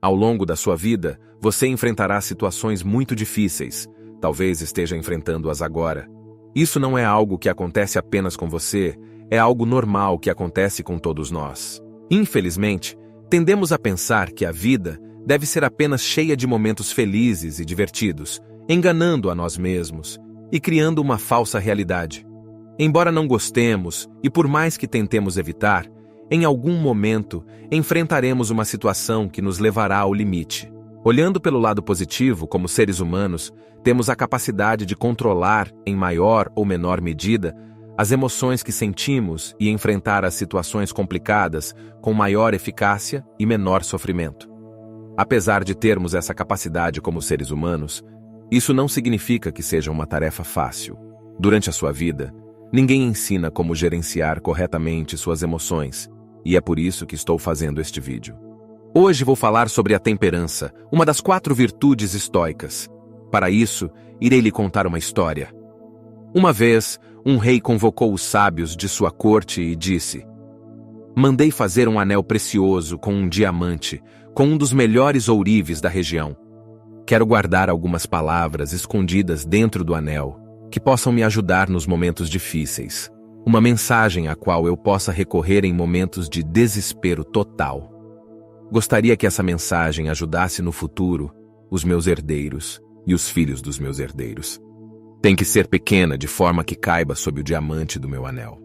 Ao longo da sua vida, você enfrentará situações muito difíceis. Talvez esteja enfrentando-as agora. Isso não é algo que acontece apenas com você, é algo normal que acontece com todos nós. Infelizmente, tendemos a pensar que a vida deve ser apenas cheia de momentos felizes e divertidos, enganando a nós mesmos e criando uma falsa realidade. Embora não gostemos e por mais que tentemos evitar, em algum momento enfrentaremos uma situação que nos levará ao limite. Olhando pelo lado positivo, como seres humanos, temos a capacidade de controlar, em maior ou menor medida, as emoções que sentimos e enfrentar as situações complicadas com maior eficácia e menor sofrimento. Apesar de termos essa capacidade como seres humanos, isso não significa que seja uma tarefa fácil. Durante a sua vida, ninguém ensina como gerenciar corretamente suas emoções, e é por isso que estou fazendo este vídeo. Hoje vou falar sobre a temperança, uma das 4 virtudes estoicas. Para isso, irei lhe contar uma história. Uma vez, um rei convocou os sábios de sua corte e disse: "Mandei fazer um anel precioso com um diamante, com um dos melhores ourives da região. Quero guardar algumas palavras escondidas dentro do anel, que possam me ajudar nos momentos difíceis. Uma mensagem a qual eu possa recorrer em momentos de desespero total. Gostaria que essa mensagem ajudasse no futuro os meus herdeiros e os filhos dos meus herdeiros. Tem que ser pequena de forma que caiba sob o diamante do meu anel."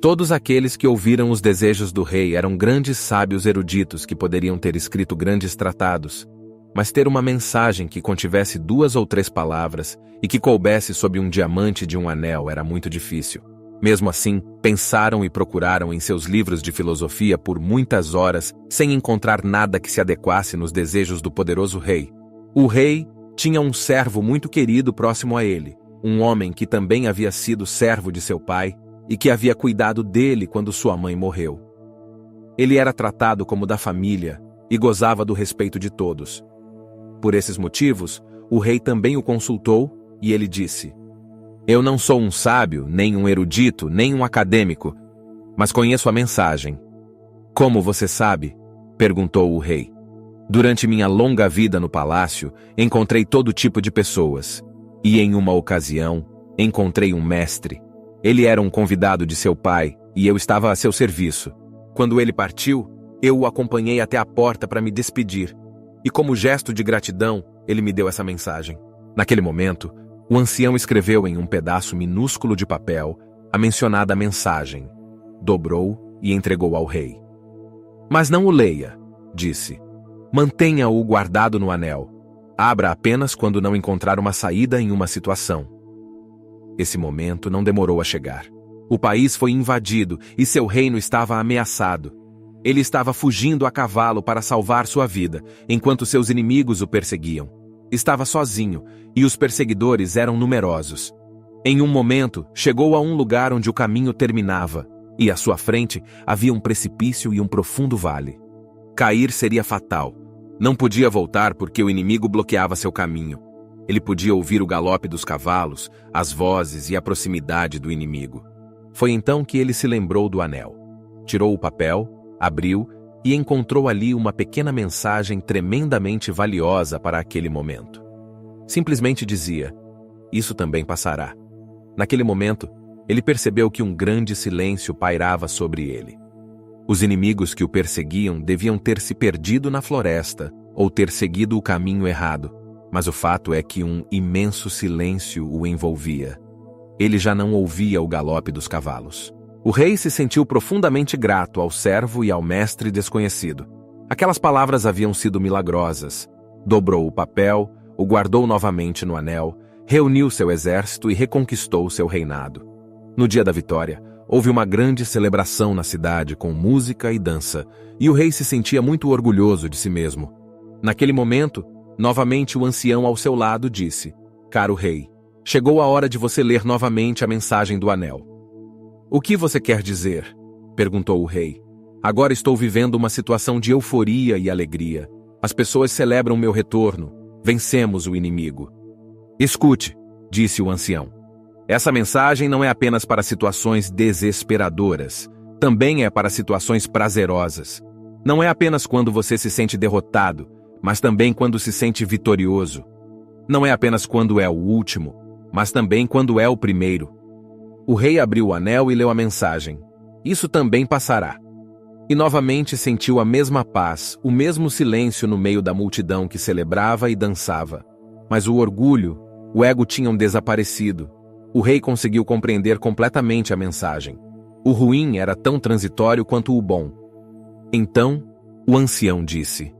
Todos aqueles que ouviram os desejos do rei eram grandes sábios eruditos que poderiam ter escrito grandes tratados, mas ter uma mensagem que contivesse 2 ou 3 palavras e que coubesse sob um diamante de um anel era muito difícil. Mesmo assim, pensaram e procuraram em seus livros de filosofia por muitas horas sem encontrar nada que se adequasse nos desejos do poderoso rei. O rei tinha um servo muito querido próximo a ele, um homem que também havia sido servo de seu pai e que havia cuidado dele quando sua mãe morreu. Ele era tratado como da família e gozava do respeito de todos. Por esses motivos, o rei também o consultou e ele disse: "Eu não sou um sábio, nem um erudito, nem um acadêmico, mas conheço a mensagem." "Como você sabe?" perguntou o rei. "Durante minha longa vida no palácio, encontrei todo tipo de pessoas, e em uma ocasião, encontrei um mestre. Ele era um convidado de seu pai, e eu estava a seu serviço. Quando ele partiu, eu o acompanhei até a porta para me despedir, e como gesto de gratidão, ele me deu essa mensagem." Naquele momento, o ancião escreveu em um pedaço minúsculo de papel a mencionada mensagem, dobrou e entregou ao rei. "Mas não o leia", disse. "Mantenha-o guardado no anel. Abra apenas quando não encontrar uma saída em uma situação." Esse momento não demorou a chegar. O país foi invadido e seu reino estava ameaçado. Ele estava fugindo a cavalo para salvar sua vida, enquanto seus inimigos o perseguiam. Estava sozinho, e os perseguidores eram numerosos. Em um momento, chegou a um lugar onde o caminho terminava, e à sua frente havia um precipício e um profundo vale. Cair seria fatal. Não podia voltar porque o inimigo bloqueava seu caminho. Ele podia ouvir o galope dos cavalos, as vozes e a proximidade do inimigo. Foi então que ele se lembrou do anel. Tirou o papel, abriu e encontrou ali uma pequena mensagem tremendamente valiosa para aquele momento. Simplesmente dizia: "Isso também passará." Naquele momento, ele percebeu que um grande silêncio pairava sobre ele. Os inimigos que o perseguiam deviam ter se perdido na floresta ou ter seguido o caminho errado, mas o fato é que um imenso silêncio o envolvia. Ele já não ouvia o galope dos cavalos. O rei se sentiu profundamente grato ao servo e ao mestre desconhecido. Aquelas palavras haviam sido milagrosas. Dobrou o papel, o guardou novamente no anel, reuniu seu exército e reconquistou seu reinado. No dia da vitória, houve uma grande celebração na cidade com música e dança, e o rei se sentia muito orgulhoso de si mesmo. Naquele momento, novamente o ancião ao seu lado disse: "Caro rei, chegou a hora de você ler novamente a mensagem do anel." "O que você quer dizer?" perguntou o rei. "Agora estou vivendo uma situação de euforia e alegria. As pessoas celebram meu retorno. Vencemos o inimigo." "Escute", disse o ancião. "Essa mensagem não é apenas para situações desesperadoras. Também é para situações prazerosas. Não é apenas quando você se sente derrotado, mas também quando se sente vitorioso. Não é apenas quando é o último, mas também quando é o primeiro. O rei abriu o anel e leu a mensagem. Isso também passará. E novamente sentiu a mesma paz, o mesmo silêncio no meio da multidão que celebrava e dançava. Mas o orgulho, o ego tinham desaparecido. O rei conseguiu compreender completamente a mensagem. O ruim era tão transitório quanto o bom. Então, o ancião disse: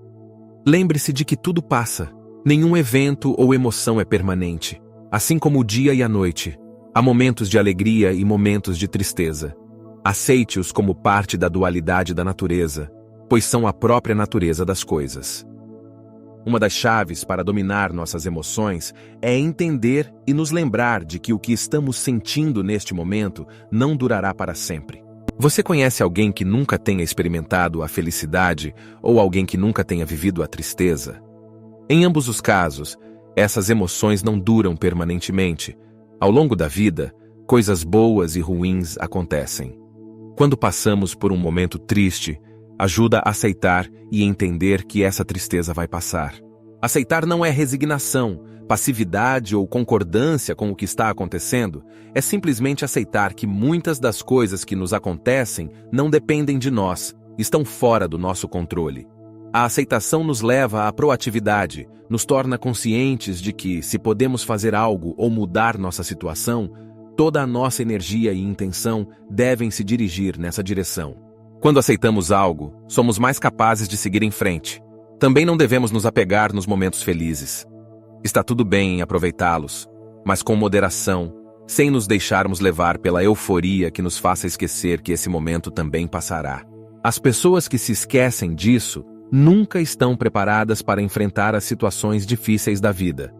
lembre-se de que tudo passa. Nenhum evento ou emoção é permanente. Assim como o dia e a noite, há momentos de alegria e momentos de tristeza. Aceite-os como parte da dualidade da natureza, pois são a própria natureza das coisas. Uma das chaves para dominar nossas emoções é entender e nos lembrar de que o que estamos sentindo neste momento não durará para sempre. Você conhece alguém que nunca tenha experimentado a felicidade ou alguém que nunca tenha vivido a tristeza? Em ambos os casos, essas emoções não duram permanentemente. Ao longo da vida, coisas boas e ruins acontecem. Quando passamos por um momento triste, ajuda a aceitar e entender que essa tristeza vai passar. Aceitar não é resignação, passividade ou concordância com o que está acontecendo, é simplesmente aceitar que muitas das coisas que nos acontecem não dependem de nós, estão fora do nosso controle. A aceitação nos leva à proatividade, nos torna conscientes de que, se podemos fazer algo ou mudar nossa situação, toda a nossa energia e intenção devem se dirigir nessa direção. Quando aceitamos algo, somos mais capazes de seguir em frente. Também não devemos nos apegar nos momentos felizes. Está tudo bem em aproveitá-los, mas com moderação, sem nos deixarmos levar pela euforia que nos faça esquecer que esse momento também passará. As pessoas que se esquecem disso nunca estão preparadas para enfrentar as situações difíceis da vida.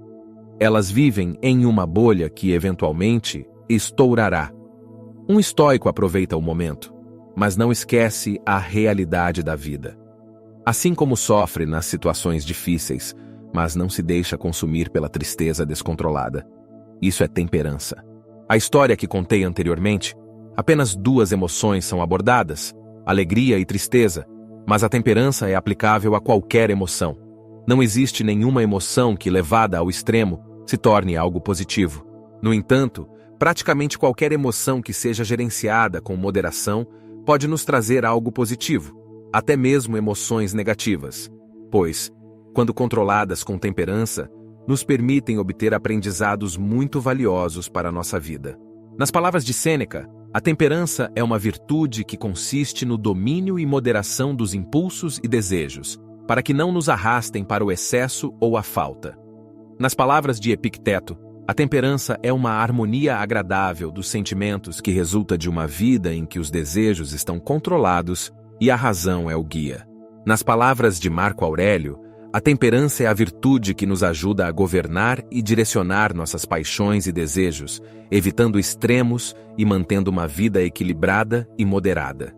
Elas vivem em uma bolha que, eventualmente, estourará. Um estoico aproveita o momento, mas não esquece a realidade da vida. Assim como sofre nas situações difíceis, mas não se deixa consumir pela tristeza descontrolada. Isso é temperança. A história que contei anteriormente, apenas duas emoções são abordadas, alegria e tristeza, mas a temperança é aplicável a qualquer emoção. Não existe nenhuma emoção que, levada ao extremo, se torne algo positivo. No entanto, praticamente qualquer emoção que seja gerenciada com moderação pode nos trazer algo positivo, até mesmo emoções negativas, pois, quando controladas com temperança, nos permitem obter aprendizados muito valiosos para a nossa vida. Nas palavras de Sêneca, a temperança é uma virtude que consiste no domínio e moderação dos impulsos e desejos, para que não nos arrastem para o excesso ou a falta. Nas palavras de Epicteto, a temperança é uma harmonia agradável dos sentimentos que resulta de uma vida em que os desejos estão controlados e a razão é o guia. Nas palavras de Marco Aurélio, a temperança é a virtude que nos ajuda a governar e direcionar nossas paixões e desejos, evitando extremos e mantendo uma vida equilibrada e moderada.